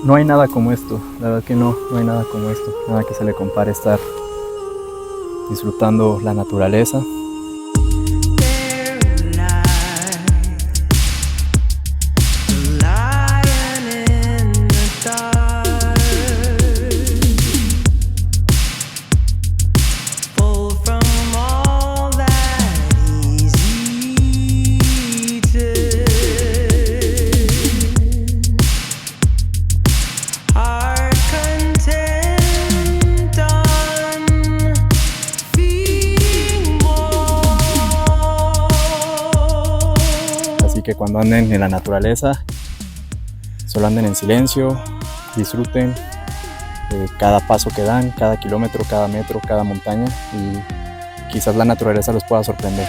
No hay nada como esto, la verdad que no hay nada como esto, nada que se le compare estar disfrutando la naturaleza. Así que cuando anden en la naturaleza, solo anden en silencio, disfruten cada paso que dan, cada kilómetro, cada metro, cada montaña, y quizás la naturaleza los pueda sorprender.